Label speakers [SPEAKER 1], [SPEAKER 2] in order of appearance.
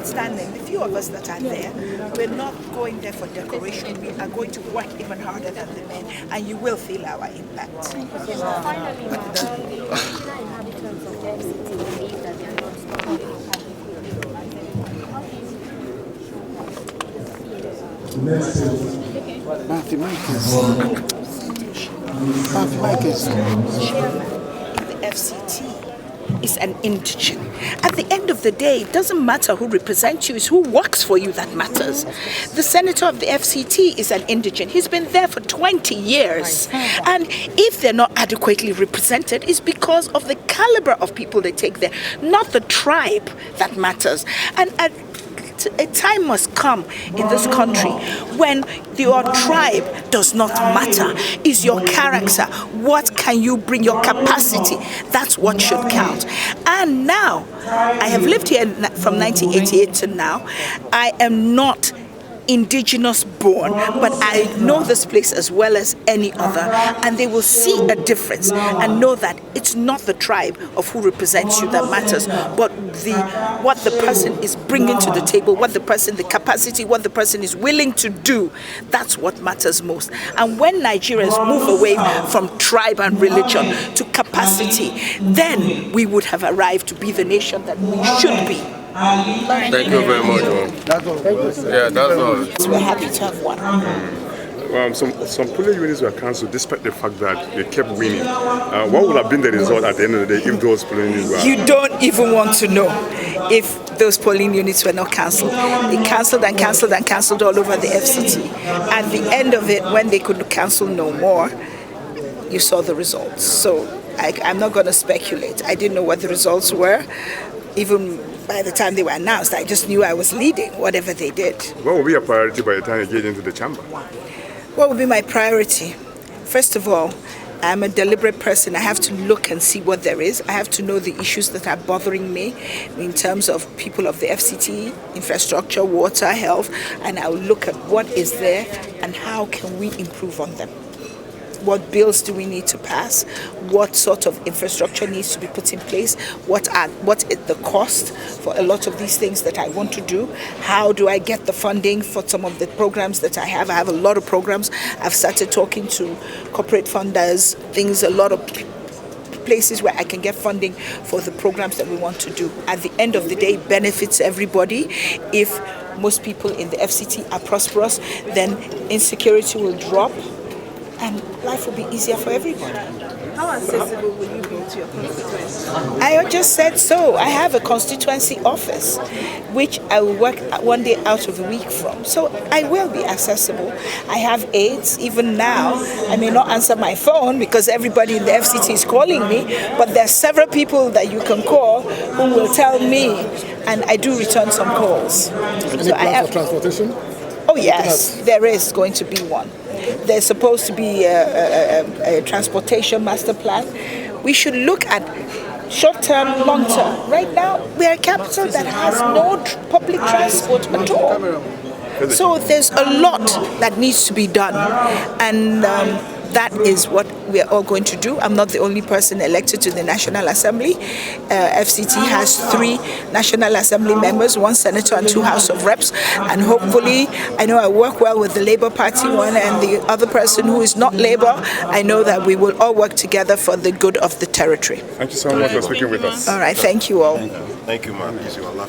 [SPEAKER 1] notwithstanding, the few of us that are there, we're not going there for decoration. We are going to work even harder than the men, and you will feel our impact.
[SPEAKER 2] Okay, so finally, the original inhabitants of the FCT believe that they are not stopping.
[SPEAKER 1] The FCT is an indigent. At the end of the day, it doesn't matter who represents you, it's who works for you that matters. The senator of the FCT is an indigent. He's been there for 20 years. And if they're not adequately represented, it's because of the caliber of people they take there, not the tribe that matters. And a time must come in this country when your tribe does not matter. Is your character? What can you bring? Your capacity? That's what should count. And now, I have lived here from 1988 to now. I am not indigenous born, but I know this place as well as any other, and they will see a difference and know that it's not the tribe of who represents you that matters, but what the person is bringing to the table, the capacity, what the person is willing to do. That's what matters most. And when Nigerians move away from tribe and religion to capacity, then we would have arrived to be the nation that we should be.
[SPEAKER 3] Thank you very much. Yeah, that's all.
[SPEAKER 1] So we're happy to have one.
[SPEAKER 4] Some polling units were cancelled despite the fact that they kept winning. What would have been the result at the end of the day if those polling units were...
[SPEAKER 1] You don't even want to know if those polling units were not cancelled. They cancelled and cancelled and cancelled all over the FCT. At the end of it, when they could cancel no more, you saw the results. So I'm not going to speculate. I didn't know what the results were. Even by the time they were announced, I just knew I was leading, whatever they did.
[SPEAKER 4] What will be your priority by the time you get into the chamber?
[SPEAKER 1] What will be my priority? First of all, I'm a deliberate person. I have to look and see what there is. I have to know the issues that are bothering me in terms of people of the FCT, infrastructure, water, health, and I'll look at what is there and how can we improve on them. What bills do we need to pass? What sort of infrastructure needs to be put in place? What is the cost for a lot of these things that I want to do? How do I get the funding for some of the programs that I have? I have a lot of programs. I've started talking to corporate funders, a lot of places where I can get funding for the programs that we want to do. At the end of the day, it benefits everybody. If most people in the FCT are prosperous, then insecurity will drop, and life will be easier for everybody.
[SPEAKER 5] How accessible will you be to your constituency?
[SPEAKER 1] I just said so. I have a constituency office, which I will work one day out of the week from. So I will be accessible. I have aides. Even now, I may not answer my phone because everybody in the FCT is calling me, but there are several people that you can call who will tell me, and I do return some calls.
[SPEAKER 6] Any plans for transportation?
[SPEAKER 1] Oh yes, there is going to be one. There's supposed to be a transportation master plan. We should look at short-term, long-term. Right now, we are a capital that has no public transport at all. So there's a lot that needs to be done. And that is what we are all going to do. I'm not the only person elected to the National Assembly. FCT has 3 National Assembly members, 1 senator and 2 House of Reps. And hopefully, I know I work well with the Labour Party one and the other person who is not Labour. I know that we will all work together for the good of the territory.
[SPEAKER 4] Thank you so much for speaking with us.
[SPEAKER 1] All right, thank you all.
[SPEAKER 3] Thank you, ma'am.